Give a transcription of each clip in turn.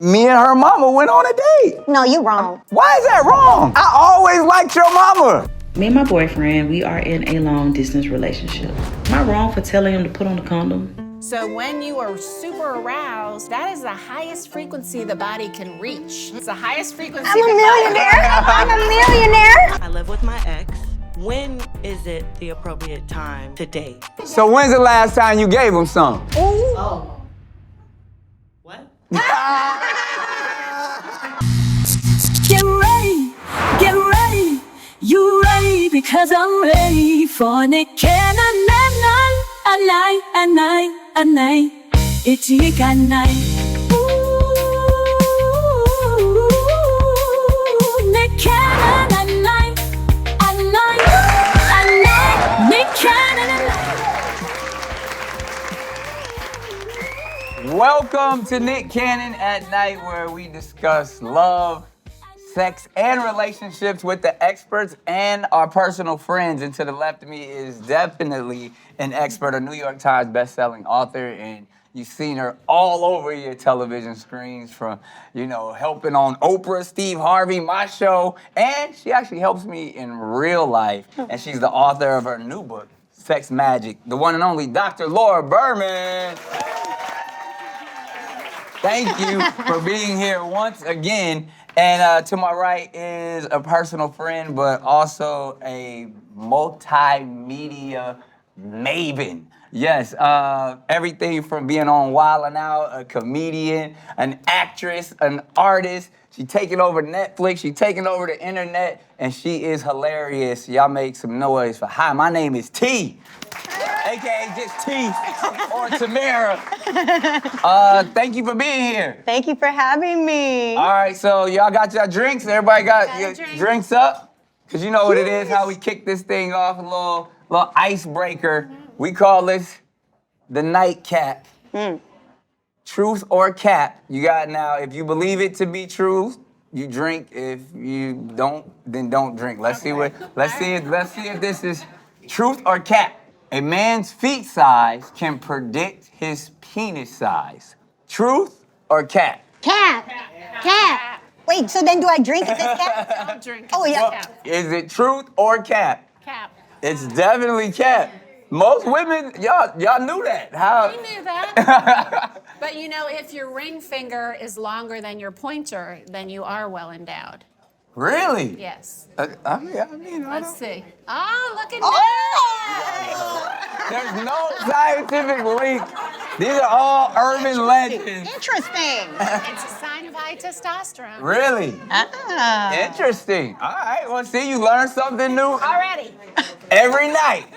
Me and her mama went on a date. No, you wrong. Why is that wrong? I always liked your mama. Me and my boyfriend, we are in a long distance relationship. Am I wrong for telling him to put on a condom? So when you are super aroused, that is the highest frequency the body can reach. It's the highest frequency. I'm a millionaire. I'm a millionaire. I live with my ex. When is it the appropriate time to date? So when's the last time you gave him some? Oh. What? Get ready, you ready because I'm ready for Nick Cannon at night, it's Nick at night. Ooh, Nick Cannon at night, Nick Cannon at night. Welcome to Nick Cannon at Night, where we discuss love, sex, and relationships with the experts and our personal friends. And to the left of me is definitely an expert, a New York Times best-selling author, and you've seen her all over your television screens from, helping on Oprah, Steve Harvey, my show, and she actually helps me in real life. And she's the author of her new book, Sex Magic, the one and only Dr. Laura Berman. Thank you for being here once again. And to my right is a personal friend, but also a multimedia maven. Yes, everything from being on Wild 'N Out, a comedian, an actress, an artist. She's taking over Netflix, she's taking over the internet, and she is hilarious. Y'all make some noise for hi, my name is T. AKA just T or Tamara. Thank you for being here. Thank you for having me. All right, so y'all got your drinks? Everybody got your drinks up? Because you know what it is, how we kick this thing off, a little icebreaker. We call this the nightcap. Truth or cap. You got now, if you believe it to be truth, you drink. If you don't, then don't drink. Let's see if this is truth or cap. A man's feet size can predict his penis size. Truth or cap? Cap. Wait, so then do I drink if it's cap? Don't drink. Oh, yeah. Cap. Is it truth or cap? Cap. It's definitely cap. Most women, y'all knew that. How? We knew that. But if your ring finger is longer than your pointer, then you are well endowed. Really? Yes. I mean, Let's see. Oh, look at There's no scientific link. These are all urban legends. Interesting. It's a sign of high testosterone. Really? Interesting. All right. Well, see, you learn something new Already. every night.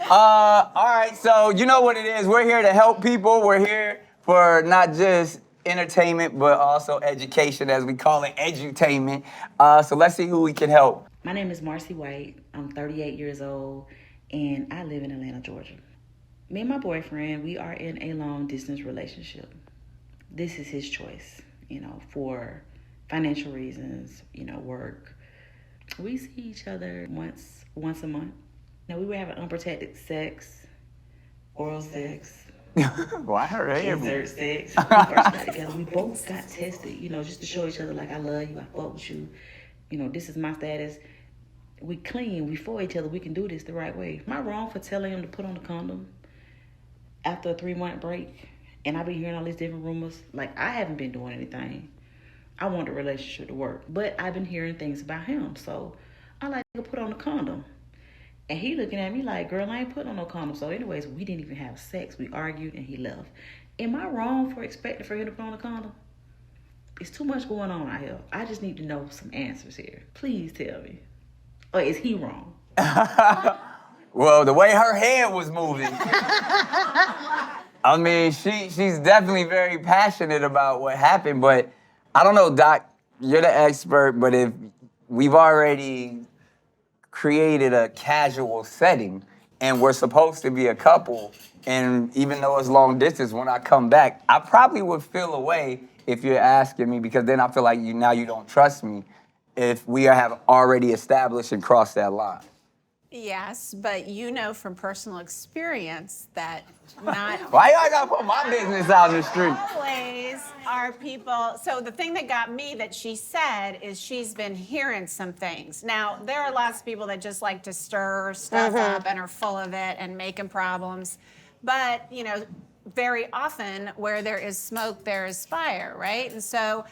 All right. So you know what it is. We're here to help people. We're here for not just entertainment, but also education, as we call it, edutainment. So let's see who we can help. My name is Marcy White. I'm 38 years old, and I live in Atlanta, Georgia. Me and my boyfriend, we are in a long distance relationship. This is his choice, for financial reasons, work. We see each other once a month. Now, we were having unprotected sex, oral sex. Well, I heard Insert sex. When we first got together, we both got tested, just to show each other, like, I love you, I fuck with you. This is my status. We clean, we for each other, we can do this the right way. Am I wrong for telling him to put on a condom after a 3-month break? And I've been hearing all these different rumors. Like, I haven't been doing anything. I want the relationship to work. But I've been hearing things about him, so I like to put on a condom. And he looking at me like, girl, I ain't putting on no condom. So anyways, we didn't even have sex. We argued and he left. Am I wrong for expecting for him to put on a condom? It's too much going on out here. I just need to know some answers here. Please tell me. Or is he wrong? Well, the way her head was moving. I mean, she's definitely very passionate about what happened, but I don't know, Doc, you're the expert, but if we've already created a casual setting and we're supposed to be a couple, and even though it's long distance, when I come back, I probably would feel away if you're asking me, because then I feel like you don't trust me if we have already established and crossed that line. Yes, but you know from personal experience that not Why y'all gotta put my business out in the street? always are people. So the thing that got me that she said is she's been hearing some things. Now, there are lots of people that just like to stir stuff up and are full of it and making problems. But, you know, very often where there is smoke, there is fire, right? And so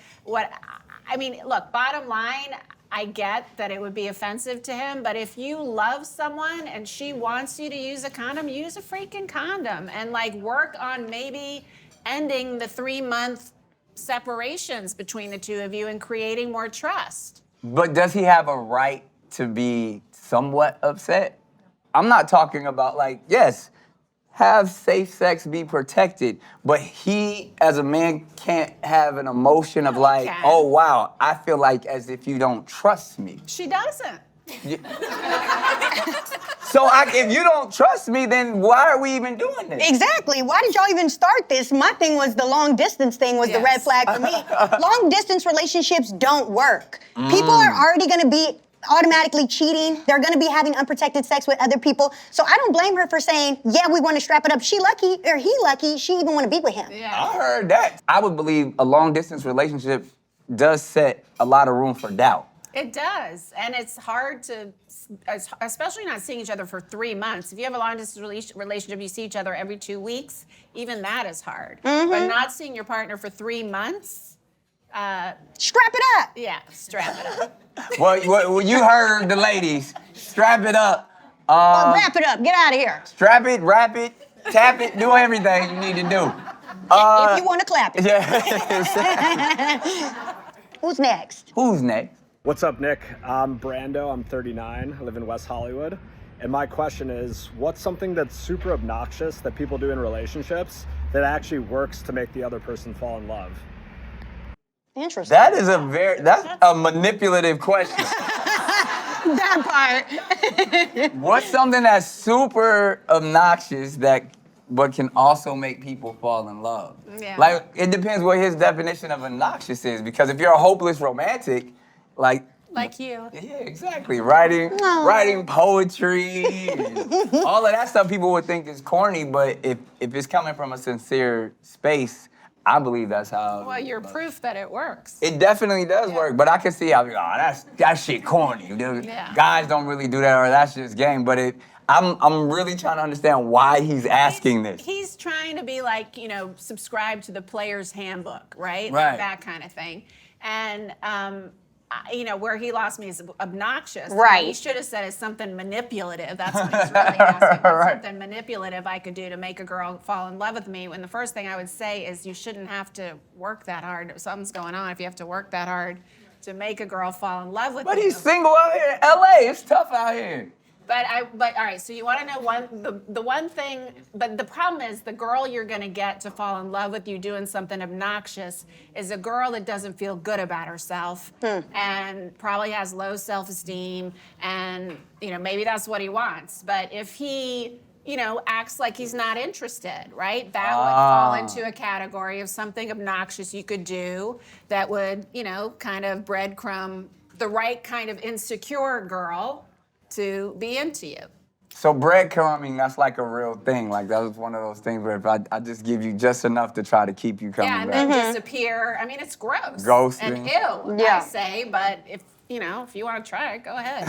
I mean, look, bottom line, I get that it would be offensive to him, but if you love someone and she wants you to use a condom, use a freaking condom and like work on maybe ending the 3-month separations between the two of you and creating more trust. But does he have a right to be somewhat upset? I'm not talking about like, yes, have safe sex be protected, but he as a man can't have an emotion of like, can. oh wow, I feel like as if you don't trust me. She doesn't. So if you don't trust me, then why are we even doing this? Exactly. Why did y'all even start this? My thing was the long distance thing was the red Yes. flag for me. Long distance relationships don't work. People are already gonna be automatically cheating. They're gonna be having unprotected sex with other people. So I don't blame her for saying, yeah, we wanna strap it up. She lucky, or he lucky, she even wanna be with him. Yeah. I heard that. I would believe a long distance relationship does set a lot of room for doubt. It does, and it's hard to, especially not seeing each other for 3 months. If you have a long distance relationship, you see each other every 2 weeks, even that is hard. But not seeing your partner for 3 months, Strap it up. yeah, strap it up. Well, you heard the ladies. Strap it up. Or wrap it up. Get out of here. Strap it, wrap it, tap it, do everything you need to do. If you wanna clap it. Yeah. Who's next? Who's next? What's up, Nick? I'm Brando. I'm 39. I live in West Hollywood. And my question is, what's something that's super obnoxious that people do in relationships that actually works to make the other person fall in love? Interesting. That's a manipulative question. That part. What's something that's super obnoxious but can also make people fall in love? Yeah. Like, it depends what his definition of obnoxious is, because if you're a hopeless romantic, like you. yeah, exactly. Writing poetry, and all of that stuff people would think is corny, but if it's coming from a sincere space, I believe that's how. Well, you're proof that it works. It definitely does work, but I can see how, that shit corny, dude. Yeah. Guys don't really do that, or that's just game. But I'm really trying to understand why he's asking this. He's trying to be like, you know, subscribe to the player's handbook, right? Right. That kind of thing. And, you know, where he lost me is obnoxious. Right. He should have said it's something manipulative. That's what he's really asking. What's something manipulative I could do to make a girl fall in love with me? And the first thing I would say is you shouldn't have to work that hard. Something's going on if you have to work that hard to make a girl fall in love with you. But he's single out here in LA. It's tough out here. But all right, so you want to know the one thing, but the problem is the girl you're going to get to fall in love with you doing something obnoxious is a girl that doesn't feel good about herself and probably has low self-esteem, and you know, maybe that's what he wants. But if he, you know, acts like he's not interested, right? That would fall into a category of something obnoxious you could do that would, you know, kind of breadcrumb the right kind of insecure girl to be into you. So breadcrumbing, that's like a real thing. Like, that was one of those things where if I just give you just enough to try to keep you coming Yeah, and back. then disappear. I mean, it's gross. Ghosting. And ew, Yeah. I say, but if you want to try it, go ahead.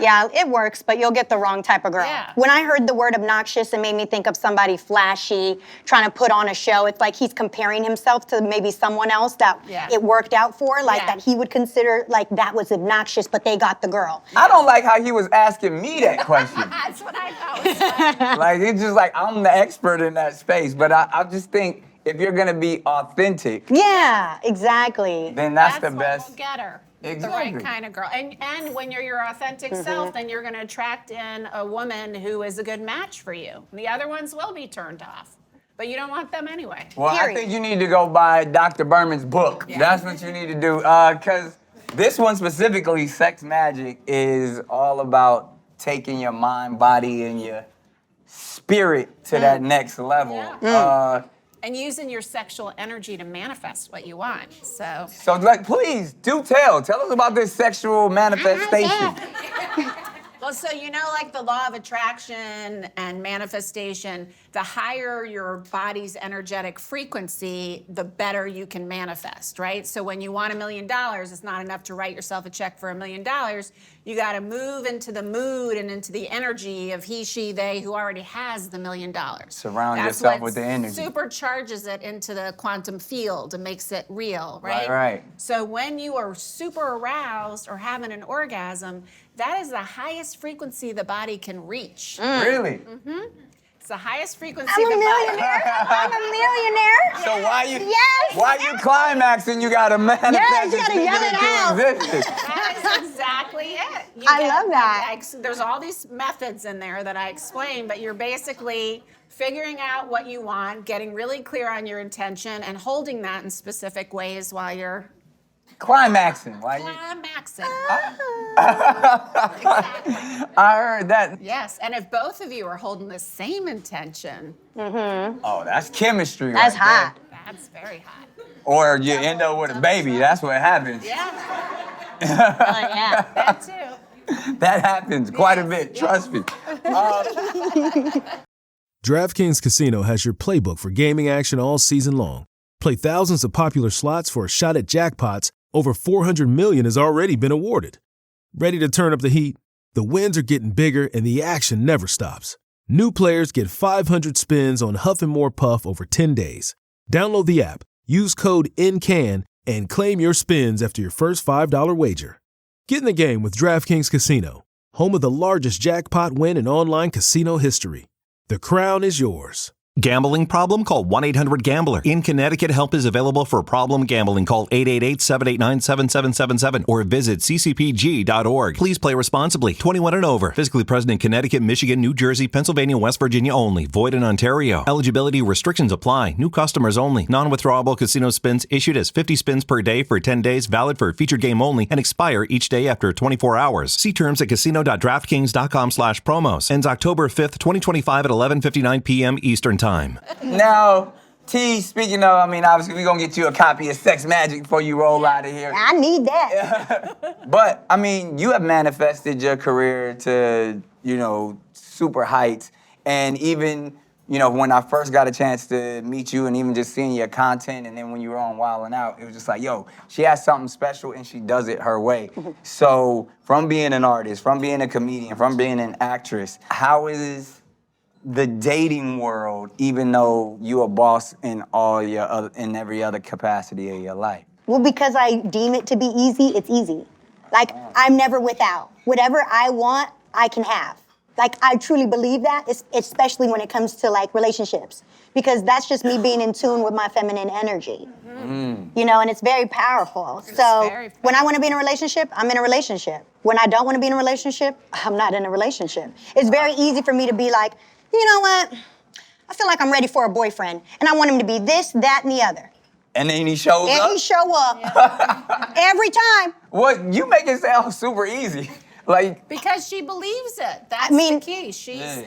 Yeah, it works, but you'll get the wrong type of girl. Yeah. When I heard the word obnoxious, it made me think of somebody flashy, trying to put on a show. It's like he's comparing himself to maybe someone else that it worked out for, like that he would consider like that was obnoxious, but they got the girl. I don't like how he was asking me that question. That's what I thought was funny. Like, it's just like I'm the expert in that space. But I just think if you're going to be authentic, Yeah, exactly. then that's the what best. will get her. Exactly. The right kind of girl. And when you're your authentic self, then you're going to attract in a woman who is a good match for you. The other ones will be turned off. But you don't want them anyway. Well, I Period. think you need to go buy Dr. Berman's book. Yeah. That's what you need to do. Because this one specifically, Sex Magic, is all about taking your mind, body, and your spirit to that next level. Yeah. And using your sexual energy to manifest what you want. So So, like, please, do tell us about this sexual manifestation. Well, so you know, like the law of attraction and manifestation, the higher your body's energetic frequency, the better you can manifest, right? So when you want $1 million, it's not enough to write yourself a check for $1 million. You got to move into the mood and into the energy of he, she, they who already has the $1 million. Surround That's yourself what with the energy. Supercharges it into the quantum field and makes it real, right? Right. So when you are super aroused or having an orgasm, that is the highest frequency the body can reach. Really? It's the highest frequency I'm a the body. millionaire. I'm a millionaire. So Yes. why you climaxing? You gotta manifest Yes, you this gotta yell it out. into existence. That is exactly it. I love that. There's all these methods in there that I explain, but you're basically figuring out what you want, getting really clear on your intention, and holding that in specific ways while you're Climaxing. Why you? climaxing. I heard that. Yes, and if both of you are holding the same intention, Oh, that's chemistry. That's right hot. that's very hot. There. Or you end up with a baby. That's what happens. Yeah, Oh, yeah. that too. That happens quite a bit. Trust me. DraftKings Casino has your playbook for gaming action all season long. Play thousands of popular slots for a shot at jackpots. Over $400 million has already been awarded. Ready to turn up the heat? The wins are getting bigger and the action never stops. New players get 500 spins on Huff N' More Puff over 10 days. Download the app, use code NCAN, and claim your spins after your first $5 wager. Get in the game with DraftKings Casino, home of the largest jackpot win in online casino history. The crown is yours. Gambling problem? Call 1-800-GAMBLER. In Connecticut, help is available for problem gambling. Call 888-789-7777 or visit ccpg.org. Please play responsibly. 21 and over. Physically present in Connecticut, Michigan, New Jersey, Pennsylvania, West Virginia only. Void in Ontario. Eligibility restrictions apply. New customers only. Non-withdrawable casino spins issued as 50 spins per day for 10 days, valid for featured game only, and expire each day after 24 hours. See terms at casino.draftkings.com/promos. Ends October 5th, 2025 at 11:59 p.m. Eastern Time. Now, T, speaking of, obviously we're going to get you a copy of Sex Magic before you roll out of here. I need that. But, you have manifested your career to, super heights. And even, when I first got a chance to meet you and even just seeing your content, and then when you were on Wild 'N Out, it was just like, yo, she has something special and she does it her way. So, from being an artist, from being a comedian, from being an actress, how is the dating world, even though you a boss in in every other capacity of your life? Well, because I deem it to be easy, it's easy. Like, I'm never without. Whatever I want, I can have. Like, I truly believe that, especially when it comes to, like, relationships. Because that's just me being in tune with my feminine energy. And it's very powerful. When I want to be in a relationship, I'm in a relationship. When I don't want to be in a relationship, I'm not in a relationship. It's very easy for me to be like, you know what? I feel like I'm ready for a boyfriend, and I want him to be this, that, and the other. And then he shows up? And he show up. Every time. What? You make it sound super easy. Like, Because she believes it. That's the key.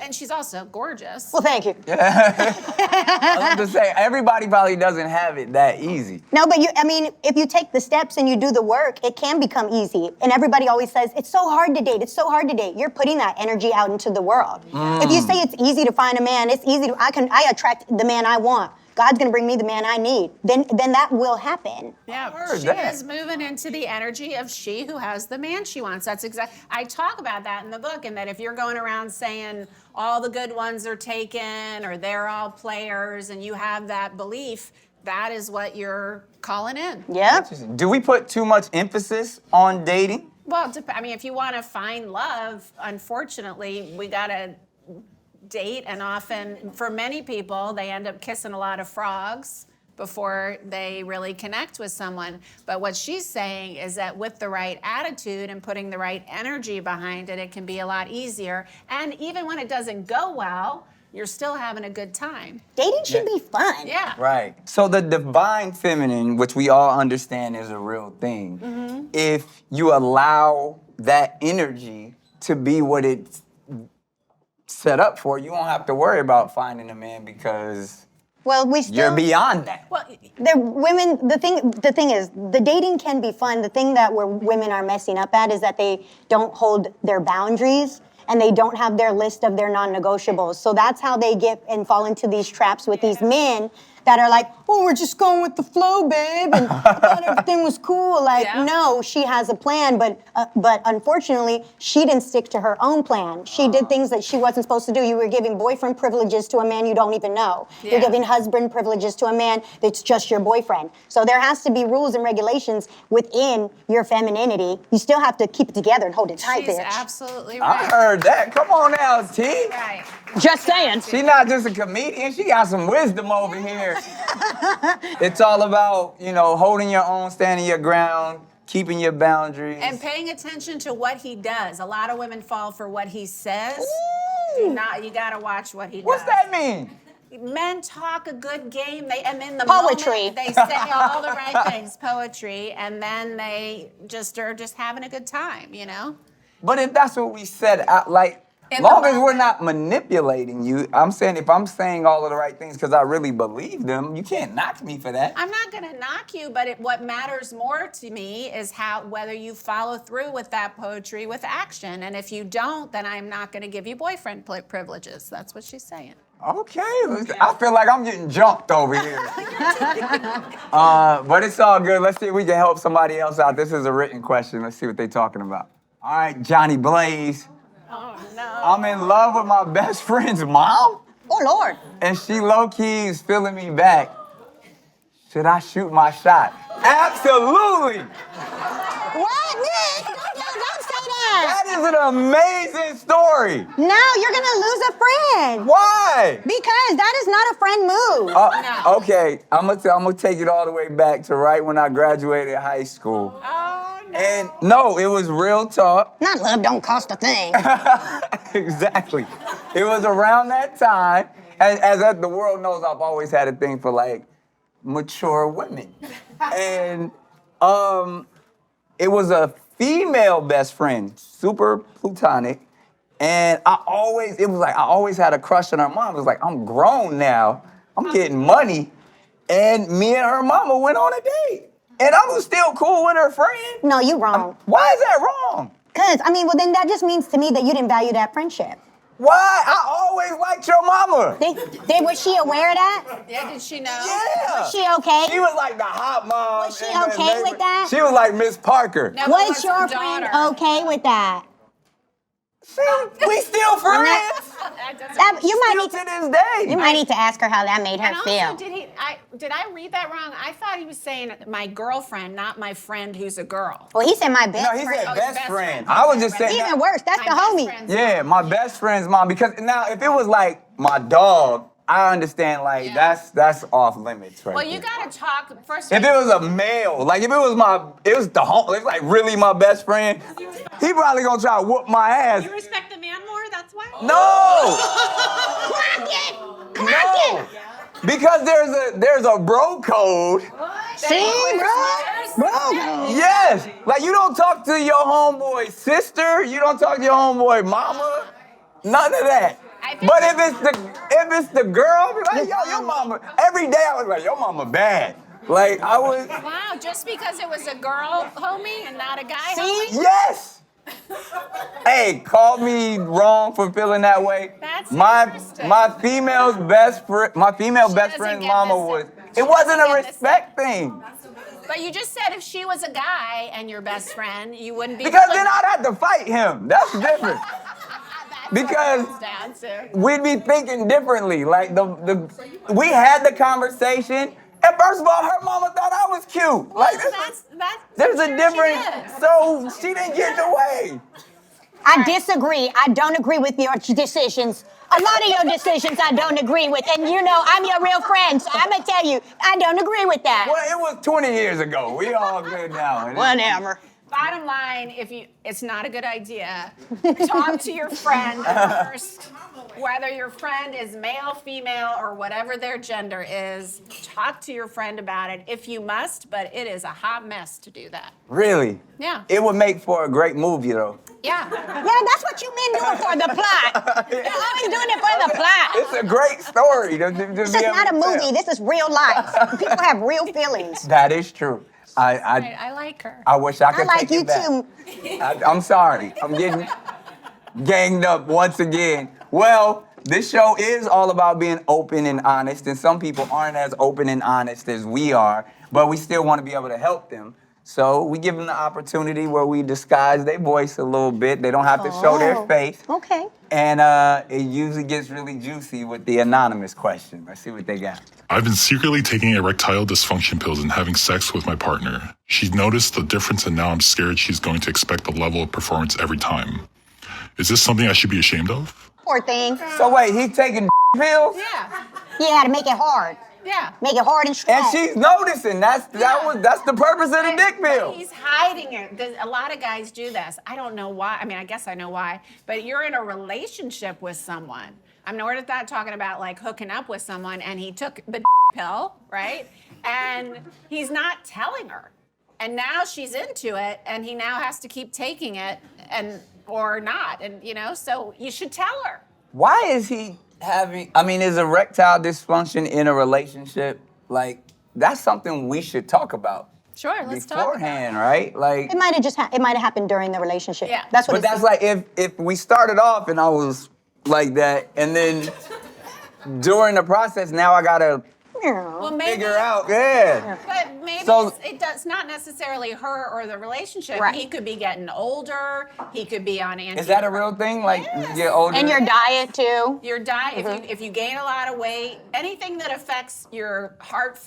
And she's also gorgeous. Well, thank you. I was to say, everybody probably doesn't have it that easy. No, but if you take the steps and you do the work, it can become easy. And everybody always says, it's so hard to date, it's so hard to date. You're putting that energy out into the world. If you say it's easy to find a man, it's easy I attract the man I want. God's gonna bring me the man I need. Then that will happen. Yeah, she is moving into the energy of she who has the man she wants. That's exactly. I talk about that in the book, and that if you're going around saying all the good ones are taken or they're all players, and you have that belief, that is what you're calling in. Yep. Do we put too much emphasis on dating? Well, if you want to find love, unfortunately, we gotta date, and often, for many people, they end up kissing a lot of frogs before they really connect with someone. But what she's saying is that with the right attitude and putting the right energy behind it, it can be a lot easier. And even when it doesn't go well, you're still having a good time. Dating should be fun. Yeah. Right. So the divine feminine, which we all understand is a real thing, if you allow that energy to be what it's set up for, you won't have to worry about finding a man because you're beyond that. Well, the thing is, the dating can be fun. The thing that where women are messing up at is that they don't hold their boundaries. and they don't have their list of their non-negotiables. So that's how they get and fall into these traps with these men that are like, oh, we're just going with the flow, babe, and I thought everything was cool. Like, no, she has a plan, but unfortunately, she didn't stick to her own plan. She did things that she wasn't supposed to do. You were giving boyfriend privileges to a man you don't even know. You're giving husband privileges to a man that's just your boyfriend. So there has to be rules and regulations within your femininity. You still have to keep it together and hold it tight, She's bitch. absolutely right. I heard that. Come on now, T. Right. Just saying. She's not just a comedian. She got some wisdom over here. It's all about, holding your own, standing your ground, keeping your boundaries. And paying attention to what he does. A lot of women fall for what he says. You gotta watch what he does. What's that mean? Men talk a good game. And in the Poetry. moment, they say all the right things, poetry, and then they are just having a good time, But if that's what we said, In long the as we're moment. not manipulating you, I'm saying if I'm saying all of the right things because I really believe them, you can't knock me for that. I'm not gonna knock you, but what matters more to me is whether you follow through with that poetry with action. And if you don't, then I'm not gonna give you boyfriend privileges. That's what she's saying. Okay, I feel like I'm getting jumped over here. But it's all good. Let's see if we can help somebody else out. This is a written question. Let's see what they're talking about. All right, Johnny Blaze. Oh no. I'm in love with my best friend's mom, Oh, Lord. and she low-key is feeling me back. Should I shoot my shot? Absolutely! What, Nick? Don't say that. That is an amazing story. No, you're going to lose a friend. Why? Because that is not a friend move. No. Okay, I'm gonna take it all the way back to right when I graduated high school. Oh no. And no, it was real talk. Not love don't cost a thing. Exactly. It was around that time. As the world knows, I've always had a thing for mature women. And it was a female best friend, super platonic. And I always had a crush on her mom. It was like, I'm grown now. I'm getting money. And me and her mama went on a date. And I was still cool with her friend. No, you wrong. Why is that wrong? Because, then that just means to me that you didn't value that friendship. Why? I always liked your mama. Was she aware of that? Yeah, did she know? Yeah. Was she okay? She was like the hot mom. Was she in the okay with neighborhood. that? She was like Miss Parker. No, Was but your her friend daughter. okay with that? We still friends. You might need Still to. to this day. You might need to ask her how that made her And also, feel. did I read that wrong? I thought he was saying my girlfriend, not my friend who's a girl. Well, he said my best No, he friend. said Oh, best best friend. friend. I was just saying. Even worse, that's the homie. Yeah, my best friend's mom. Because now, if it was like my dog, I understand. That's off limits, right? Well, you there. gotta talk first. If it was a male, if it was like really my best friend, he probably gonna try to whoop my ass. You respect the man more, that's why? No! No! Because there's a bro code. See, bro? Yes! Like you don't talk to your homeboy sister, you don't talk to your homeboy mama, none of that. But if it's the girl, I'll be like, yo, your mama. Every day I was like, your mama bad. Like I was. Wow, just because it was a girl homie and not a guy homie? Yes. Hey, call me wrong for feeling that way. That's interesting. my female best friend's doesn't get mama this- was. she It wasn't doesn't a get this- respect thing. But you just said if she was a guy and your best friend, you wouldn't be. Because then I'd have to fight him. That's different. Because down to. we'd be thinking differently. Like we had the conversation, and first of all, her mama thought I was cute. Like there's a difference. So she didn't get in the way. I disagree. I don't agree with your decisions. A lot of your decisions I don't agree with. And I'm your real friend, so I'm going to tell you, I don't agree with that. Well, it was 20 years ago. We all good now. Whatever. Bottom line, it's not a good idea. Talk to your friend first. Whether your friend is male, female, or whatever their gender is, talk to your friend about it if you must, but it is a hot mess to do that. Really? Yeah. It would make for a great movie, though. Yeah. Yeah, that's what you men doing for the plot. You're always doing it for the plot. It's a great story. This is not a movie. This is real life. People have real feelings. That is true. I like her. I wish I could I like take you it back. too. I'm sorry. ganged up once again. Well, this show is all about being open and honest, and some people aren't as open and honest as we are, but we still want to be able to help them. So we give them the opportunity where we disguise their voice a little bit. They don't have to show their face. Okay. And it usually gets really juicy with the anonymous question. Let's see what they got. I've been secretly taking erectile dysfunction pills and having sex with my partner. She's noticed the difference and now I'm scared she's going to expect the level of performance every time. Is this something I should be ashamed of? Poor thing. So wait, he's taking pills? Yeah. Yeah, to make it hard. Yeah. Make it hard and strong. And she's noticing. That's the purpose of the dick pill. But he's hiding it. A lot of guys do this. I don't know why. I mean, I guess I know why. But you're in a relationship with someone. I mean, we're not talking about like hooking up with someone and he took the pill, right? And he's not telling her. And now she's into it and he now has to keep taking it and or not. And so you should tell her. Why is he is erectile dysfunction in a relationship, like, that's something we should talk about. Sure, let's talk about beforehand, right? Like, It might have happened during the relationship. Yeah. That's what but that's like if we started off and I was like that, and then during the process, now I gotta Well, maybe, figure out, yeah. But maybe So- it's not necessarily her or the relationship. Right. He could be getting older. He could be on anti. Is that a real thing? Like, you get older? And your diet too. Your diet, if you gain a lot of weight, anything that affects your heart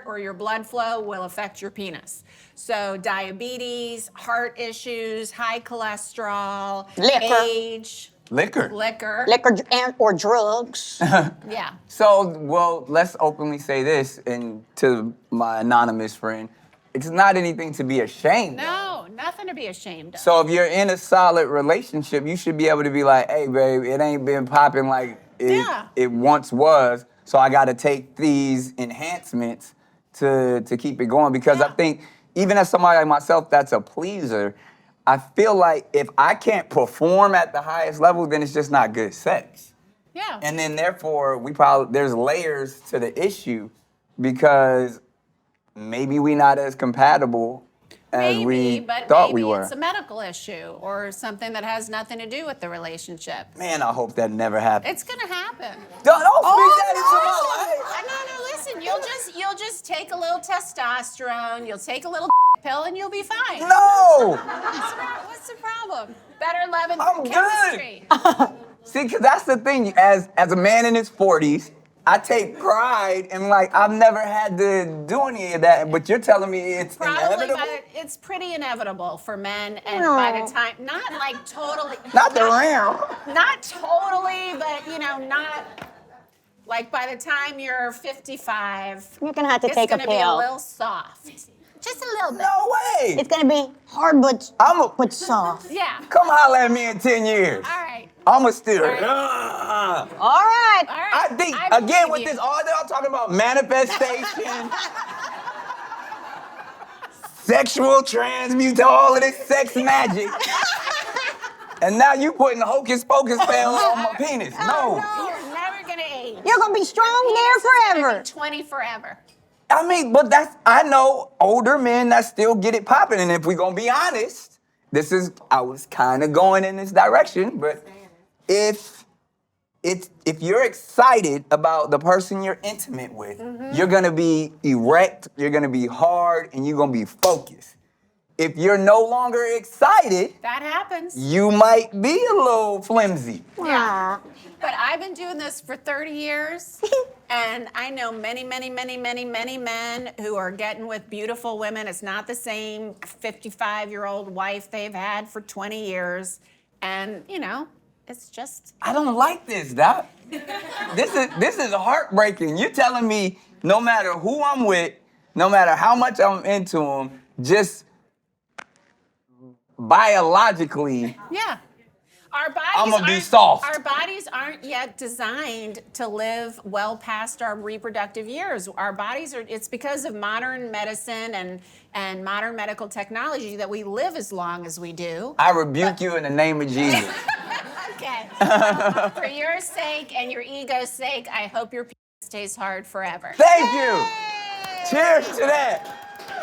or your blood flow will affect your penis. So diabetes, heart issues, high cholesterol, Liquor. age, Liquor. Liquor or drugs. yeah. So, well, let's openly say this, and to my anonymous friend, it's not anything to be ashamed of. No, nothing to be ashamed of. So if you're in a solid relationship, you should be able to be like, hey, babe, it ain't been popping like it once was, so I gotta take these enhancements to keep it going. Because I think, even as somebody like myself that's a pleaser, I feel like if I can't perform at the highest level, then it's just not good sex. Yeah. And then therefore, there's layers to the issue because maybe we not as compatible as we thought we were. It's a medical issue or something that has nothing to do with the relationship. Man, I hope that never happens. It's gonna happen. Don't speak that into my life. No, listen. You'll just take a little testosterone. You'll take a little pill, and you'll be fine. No. What's the problem? Better love and I'm chemistry. See, because that's the thing. As a man in his 40s, I take pride in, like, I've never had to do any of that. But you're telling me it's inevitable? It's pretty inevitable for men, and by the time, not like totally. Not the round. Not totally, but not. Like by the time you're 55, You're gonna have to take a It's gonna be a pill. little soft, just a little bit. No way. It's gonna be hard but soft. Yeah. Come holler at me in 10 years. All right. I'ma still. All right. All right. I think, I again, believe with you. this, all that I'm talking about manifestation, sexual transmutation, all of this sex magic. And now you putting hocus pocus spell on my penis. No. You're never gonna age. You're gonna be strong there forever. 20 forever. I mean, but I know older men that still get it popping. And if we're gonna be honest, I was kind of going in this direction, but if you're excited about the person you're intimate with, you're gonna be erect, you're gonna be hard, and you're gonna be focused. If you're no longer excited, That happens. you might be a little flimsy. Yeah. But I've been doing this for 30 years, and I know many, many, many, many, many men who are getting with beautiful women. It's not the same 55-year-old wife they've had for 20 years. And, it's just. I don't like this, Doc. This is heartbreaking. You're telling me no matter who I'm with, no matter how much I'm into them, just biologically, Yeah. Our bodies I'ma be aren't- soft. Our bodies aren't yet designed to live well past our reproductive years. Our bodies it's because of modern medicine and modern medical technology that we live as long as we do. I rebuke you in the name of Jesus. Okay. For your sake and your ego's sake, I hope your penis stays hard forever. Thank you. Cheers to that.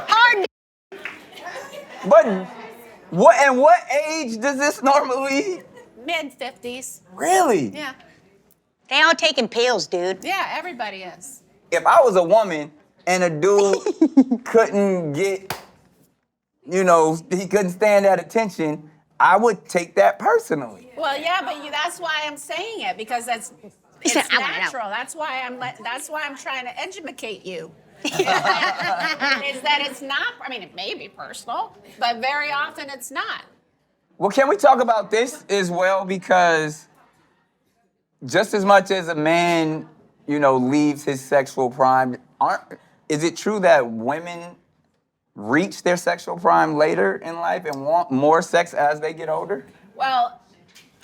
Hard. But what age does this normally? Mid-50s. Really? Yeah. They all taking pills, dude. Yeah, everybody is. If I was a woman and a dude couldn't get, he couldn't stand that attention, I would take that personally. Well, yeah, but that's why I'm saying it, because it's said, "I wanna know." natural. That's why I'm trying to educate you. Is that it's not, I mean, it may be personal, but very often it's not. Well, can we talk about this as well? Because just as much as a man, leaves his sexual prime, is it true that women reach their sexual prime later in life and want more sex as they get older? Well,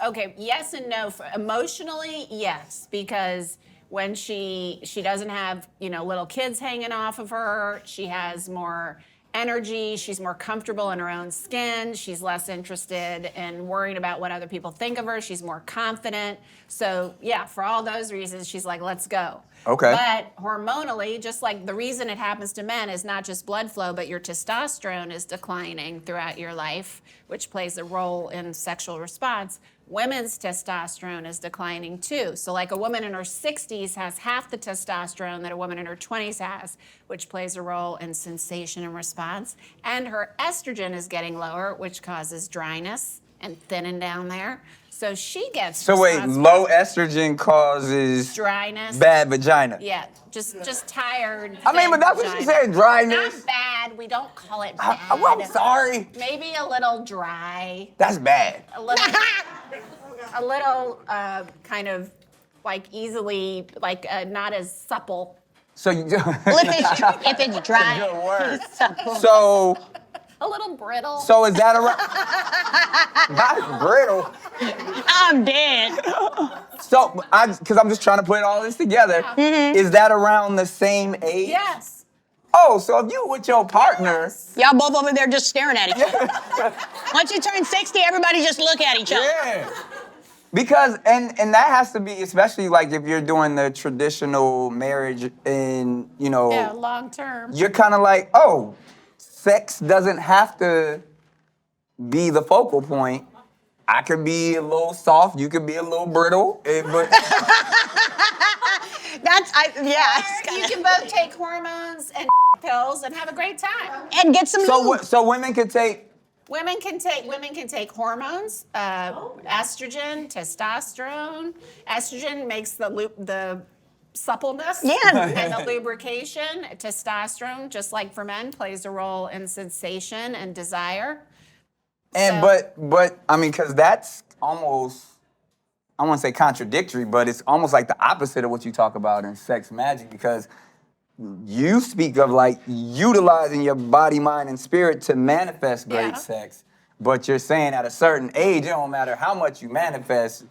okay, yes and no. Emotionally, yes, because when she doesn't have, little kids hanging off of her, she has more energy, she's more comfortable in her own skin, she's less interested in worrying about what other people think of her, she's more confident. So yeah, for all those reasons, she's like, let's go. Okay. But hormonally, just like the reason it happens to men is not just blood flow, but your testosterone is declining throughout your life, which plays a role in sexual response. Women's testosterone is declining too. So like a woman in her 60s has half the testosterone that a woman in her 20s has, which plays a role in sensation and response. And her estrogen is getting lower, which causes dryness and thinning down there. So she gets So wait, low estrogen causes dryness, bad vagina. Yeah, just tired. I mean, but that's what she said, dryness. Not bad. We don't call it bad. I'm sorry. Maybe a little dry. That's bad. A little kind of like easily, like not as supple. So you Well, if it's dry, good word. supple. So A little brittle. So is that around? Not brittle. I'm dead. So, because I'm just trying to put all this together. Mm-hmm. Is that around the same age? Yes. Oh, so if you with your partner. Y'all both over there just staring at each other. Once you turn 60, everybody just look at each other. Yeah. Because, and that has to be, especially like if you're doing the traditional marriage and, Yeah, long term. you're kind of like, oh, sex doesn't have to be the focal point. I could be a little soft, you could be a little brittle, but You can both take hormones and pills and have a great time. And get some lube. so women can take. Women can take hormones, estrogen, testosterone. Estrogen makes the suppleness and the lubrication. Testosterone, just like for men, plays a role in sensation and desire. And but I mean, because that's almost, I won't say contradictory, but it's almost like the opposite of what you talk about in Sex Magic, because you speak of like utilizing your body, mind, and spirit to manifest great sex. But you're saying at a certain age, it don't matter how much you manifest,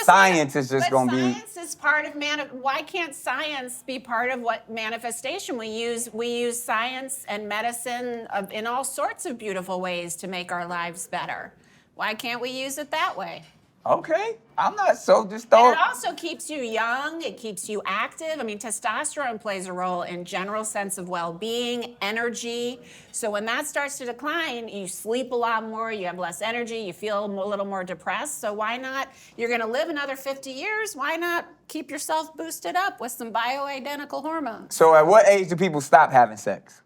science is just going to be. Science is part of why can't science be part of what manifestation we use science and medicine in all sorts of beautiful ways to make our lives better. Why can't we use it that way? Okay, I'm not so just And it also keeps you young, it keeps you active. I mean, testosterone plays a role in general sense of well-being, energy. So when that starts to decline, you sleep a lot more, you have less energy, you feel a little more depressed. So why not, you're gonna live another 50 years, why not keep yourself boosted up with some bioidentical hormones? So at what age do people stop having sex?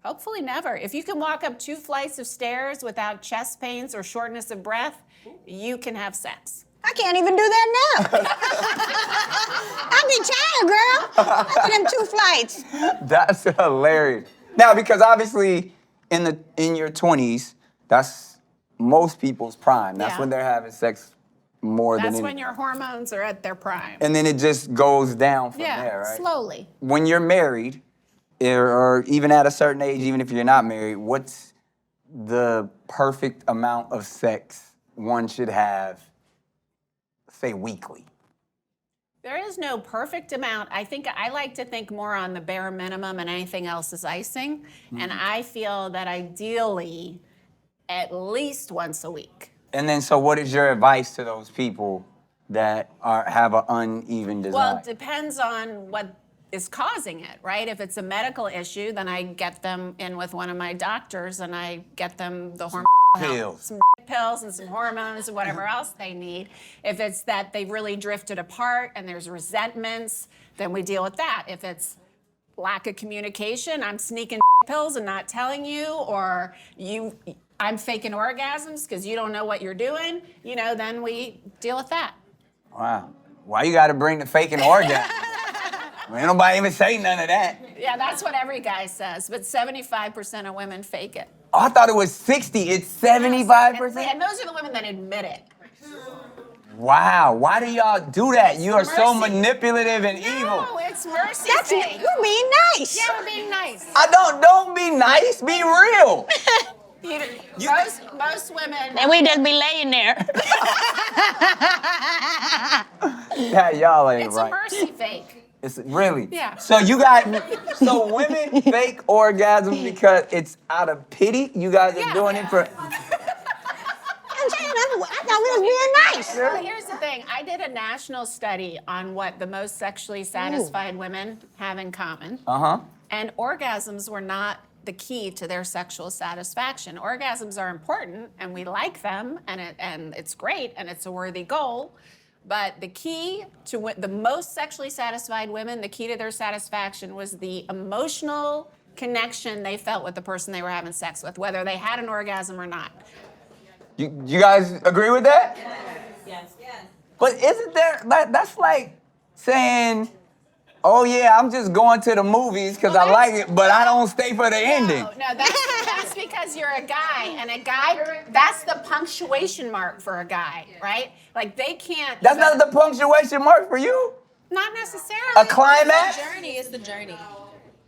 Hopefully never. If you can walk up 2 flights of stairs without chest pains or shortness of breath, you can have sex. I can't even do that now. I be tired, girl. After them 2 flights. That's hilarious. Now, because obviously in your 20s, that's most people's prime. That's when they're having sex more than That's when your hormones are at their prime. And then it just goes down from there, right? Slowly. When you're married, or even at a certain age, even if you're not married, what's the perfect amount of sex one should have, say, weekly? There is no perfect amount. I like to think more on the bare minimum, and anything else is icing. Mm-hmm. And I feel that ideally, at least once a week. And then, so what is your advice to those people that have an uneven desire? Well, it depends on what is causing it, right? If it's a medical issue, then I get them in with one of my doctors and I get them the hormone pills. Some pills and some hormones and whatever else they need. If it's that they've really drifted apart and there's resentments, then we deal with that. If it's lack of communication, I'm sneaking pills and not telling you, or I'm faking orgasms because you don't know what you're doing, then we deal with that. Wow. Why you got to bring the faking orgasm? Ain't nobody even say none of that. Yeah, that's what every guy says, but 75% of women fake it. Oh, I thought it was 60. It's 75%? And those are the women that admit it. Wow. Why do y'all do that? You are so Mercy. manipulative and evil. No, it's mercy. You're being nice. Yeah, we're being nice. Don't be nice. Be real. Most women. And we just be laying there. Yeah, y'all ain't It's right. a mercy fake. It's really? Yeah. So women fake orgasms because it's out of pity? You guys are doing it for... I thought we was being nice. Well, here's the thing. I did a national study on what the most sexually satisfied women have in common. Uh-huh. And orgasms were not the key to their sexual satisfaction. Orgasms are important, and we like them, and it's great, and it's a worthy goal. But the key to the most sexually satisfied women, the key to their satisfaction was the emotional connection they felt with the person they were having sex with, whether they had an orgasm or not. You guys agree with that? Yes. But isn't there, that's like saying, oh yeah, I'm just going to the movies because I like it, but I don't stay for the ending. No, that's because you're a guy, and a guy, that's the punctuation mark for a guy, right? Like they can't. That's not the punctuation mark for you? Not necessarily. A climax? It's the journey.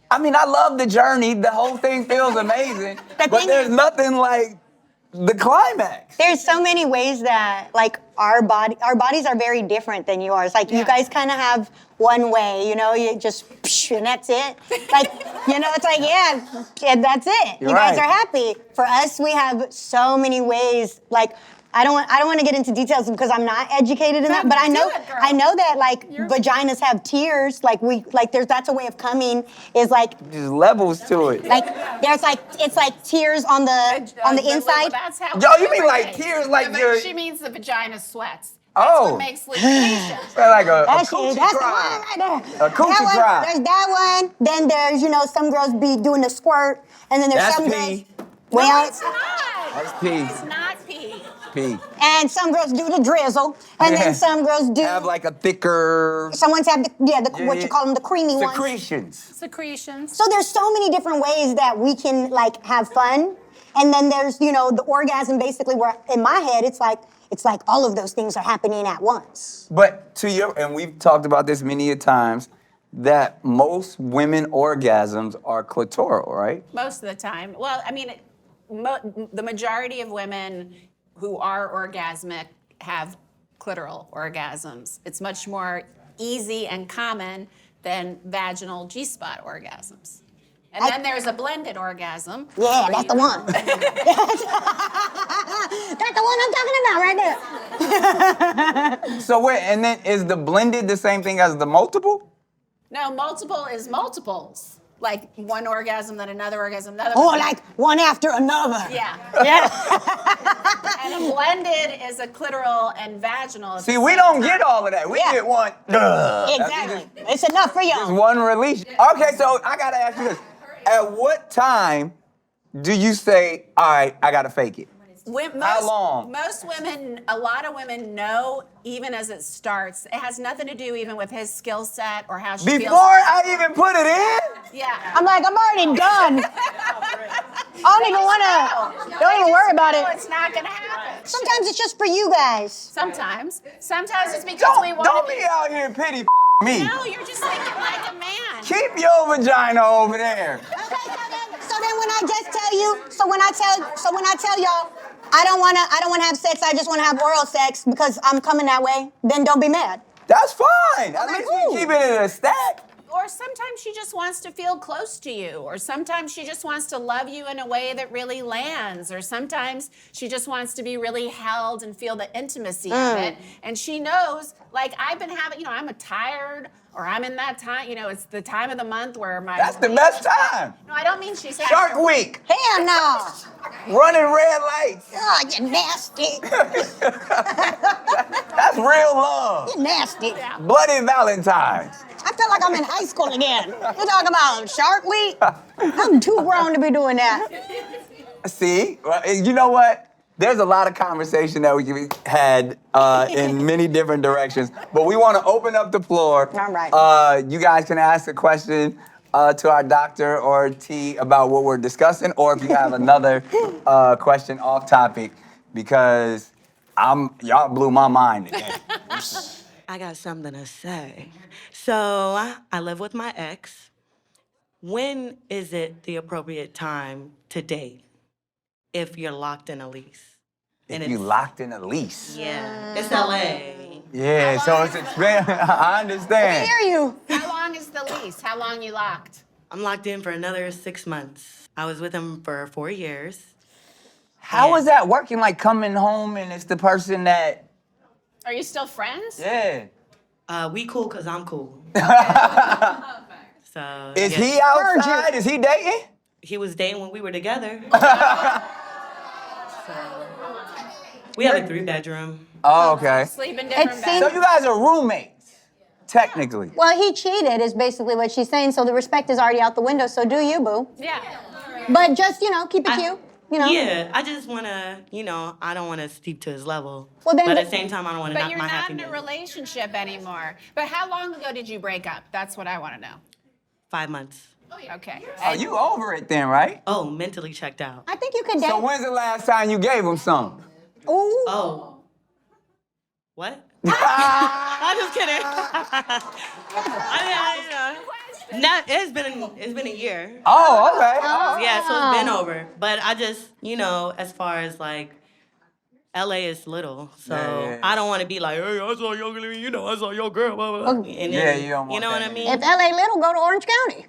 I mean, I love the journey. The whole thing feels amazing, but there's nothing like the climax. There's so many ways that, like, our bodies are very different than yours. Like, you guys kind of have one way, you just, and that's it. Like, it's like, yeah, that's it. You're you guys right. are happy. For us, we have so many ways, like, I don't want to get into details because I'm not educated in that, but I know that like vaginas have tears, that's a way of coming, is like There's levels to it. like there's like it's like tears on the inside. That's how. Yo, you mean like tears like you're... She means the vagina sweats. Oh. That's what makes lubrication. Like a That's coochie the one cry. right there. A coochie that one, cry. There's that one. Then there's some girls be doing the squirt, and then there's That's some pee. girls. Well, It's not. That's pee. It's not pee. Pee. and some girls do the drizzle, and then some girls do. Have like a thicker... Some ones have what you call them, the creamy ones. secretions. Secretions. So there's so many different ways that we can like have fun, and then there's the orgasm basically where in my head it's like all of those things are happening at once. But and we've talked about this many a times, that most women orgasms are clitoral, right? Most of the time. Well, I mean, the majority of women who are orgasmic have clitoral orgasms. It's much more easy and common than vaginal G-spot orgasms. And then there's a blended orgasm. Yeah, that's the one. That's the one I'm talking about right there. So and then is the blended the same thing as the multiple? No, multiple is multiples. Like one orgasm, then another orgasm, another. Or like one after another. Yeah. Yeah. And a blended is a clitoral and vaginal. See, we don't get all of that. We Yeah. get one. Exactly. It's enough for Just y'all. one release. Okay, so I gotta ask you this. At what time do you say, all right, I gotta fake it? How long? Most women, a lot of women know even as it starts. It has nothing to do even with his skill set or how she feels. Before I even put it in? Yeah. I'm already done. Don't even worry about it. It's not gonna happen. Sometimes it's just for you guys. Sometimes it's because we want Don't to be out here pity me. No, you're just thinking like a man. Keep your vagina over there. So then when I just tell you, so when I tell y'all, I don't wanna have sex, I just wanna have oral sex because I'm coming that way, then don't be mad. That's fine. At Okay, least cool. we keep it in a stack. Or sometimes she just wants to feel close to you. Or sometimes she just wants to love you in a way that really lands. Or sometimes she just wants to be really held and feel the intimacy of it. And she knows, like, I've been having, I'm tired, or I'm in that time, it's the time of the month where my... That's the best time. No, I don't mean she's Shark Week. Hell no. Running red lights. Oh, you nasty. That's real love. You nasty. Bloody Valentine's. I feel like I'm in high school again. You talking about Shark Week? I'm too grown to be doing that. See, you know what? There's a lot of conversation that we had in many different directions, but we want to open up the floor. All right. You guys can ask a question to our doctor or T about what we're discussing, or if you have another question off topic, because y'all blew my mind today. I got something to say. So I live with my ex. When is it the appropriate time to date if you're locked in a lease? If you locked in a lease. Yeah, it's LA. Yeah, so it's expensive. I understand. I hear you. How long is the lease? How long you locked? I'm locked in for another 6 months. I was with him for 4 years. How is that working? Like coming home and it's the person that. Are you still friends? Yeah. We cool because I'm cool. So Is yeah. he outside? Is he dating? He was dating when we were together. So, we have a 3-bedroom. Oh, okay. Sleep in different It beds. So you guys are roommates, technically. Well, he cheated is basically what she's saying, so the respect is already out the window, so do you, boo. Yeah. But just, keep it cute. Yeah, I just want to, I don't want to steep to his level. Well, then, but at the same time, I don't want to But knock you're my not in happiness. a relationship anymore. But how long ago did you break up? That's what I want to know. 5 months. Okay. Oh, you over it then, right? Oh, mentally checked out. I think you could date. So when's the last time you gave him some? Ooh. Oh. What? I'm just kidding. No, it's been a year. Oh, okay. Yeah, so it's been over. But I just, as far as like, LA is little, so Yeah. I don't want to be like, hey, I saw your, I saw your girl, blah, blah, blah. And then, Yeah, you don't want you know that what I mean? If LA little, go to Orange County.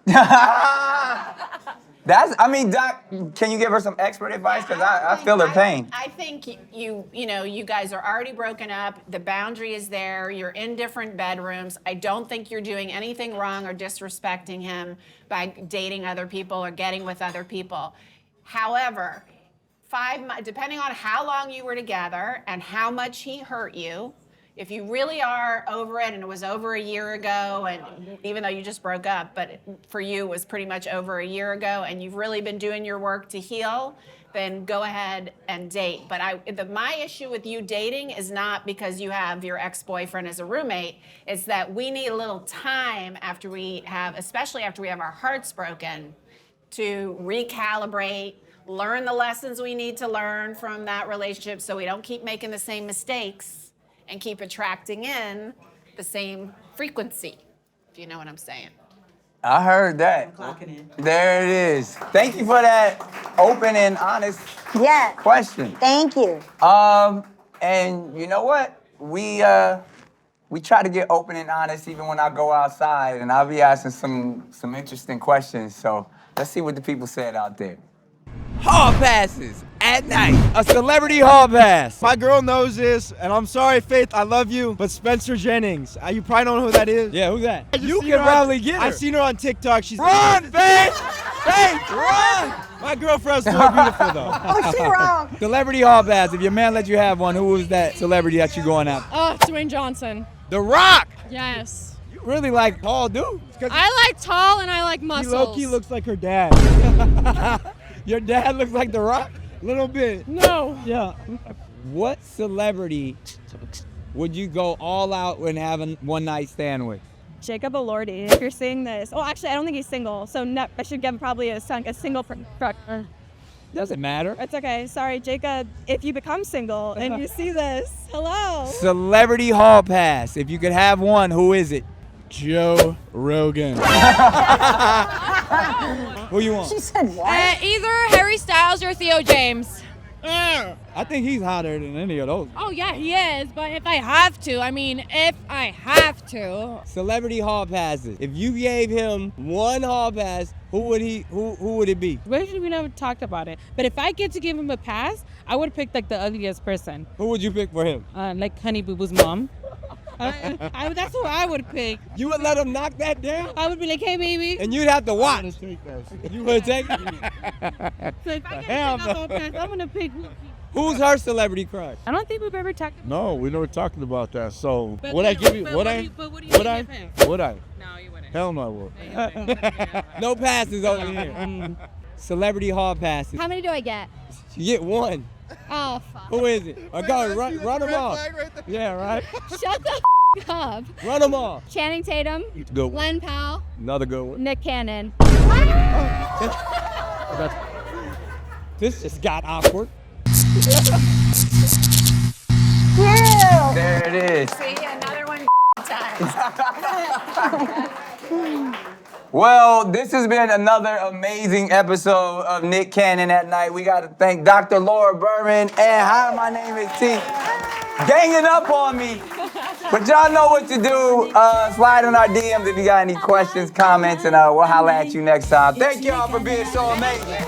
Doc, can you give her some expert advice? Because I feel her pain. I think you guys are already broken up. The boundary is there. You're in different bedrooms. I don't think you're doing anything wrong or disrespecting him by dating other people or getting with other people. However, 5 months, depending on how long you were together and how much he hurt you, if you really are over it and it was over a year ago, and even though you just broke up, but for you it was pretty much over a year ago, and you've really been doing your work to heal, then go ahead and date. But my issue with you dating is not because you have your ex-boyfriend as a roommate. It's that we need a little time especially after we have our hearts broken, to recalibrate, learn the lessons we need to learn from that relationship so we don't keep making the same mistakes and keep attracting in the same frequency, if you know what I'm saying. I heard that. Clocking it. There it is. Thank you for that open and honest question. Thank you. And you know what? We try to get open and honest even when I go outside, and I'll be asking some interesting questions. So let's see what the people said out there. Hall passes at night. A celebrity hall pass. My girl knows this, and I'm sorry, Faith, I love you, but Spencer Jennings. You probably don't know who that is. Yeah, who's that? You can probably get her. I've seen her on TikTok. She's Run, Faith! Faith, run! My girlfriend's more beautiful, though. Oh, she wrong. Celebrity hall pass. If your man let you have one, who was that celebrity that you going after? Dwayne Johnson. The Rock. Yes. You really like tall dudes. I like tall and I like He muscles. low-key looks like her dad. Your dad looks like The Rock? A little bit. No. Yeah. What celebrity would you go all out when having one night stand with? Jacob Elordi. If you're seeing this. Oh, actually, I don't think he's single. So I should give probably a single. Doesn't matter. It's okay. Sorry, Jacob. If you become single and you see this, hello. Celebrity hall pass. If you could have one, who is it? Joe Rogan. Who you want? She said what? Either Harry Styles or Theo James. I think he's hotter than any of those. Oh, yeah, he is. But if I have to. Celebrity hall passes. If you gave him one hall pass, who would it be? We never talked about it. But if I get to give him a pass, I would pick like the ugliest person. Who would you pick for him? Like Honey Boo Boo's mom. That's who I would pick. You would let him knock that down? I would be like, hey, baby. And you'd have to watch. You would take it? So if I get Hell a no. hall pass, I'm gonna pick. Who's her celebrity crush? I don't think we've ever talked about. No, we never talking about that. So But would I give you? but Would what I? do you- but what do you Would I? think you pass? Would I? No, you wouldn't. Hell no, I would. No passes over here. Celebrity hall passes. How many do I get? You get one. Oh, fuck. Who is it? Go run them off. Yeah, right. Shut the up. Run them off. Channing Tatum, Good one. Glenn Powell, Another good one. Nick Cannon. This just got awkward. There it is. See, another one time. Well, this has been another amazing episode of Nick Cannon at Night. We got to thank Dr. Laura Berman and Hi, my name is T. Ganging up on me. But y'all know what to do. Slide in our DMs if you got any questions, comments, and we'll holler at you next time. Thank y'all for being so amazing.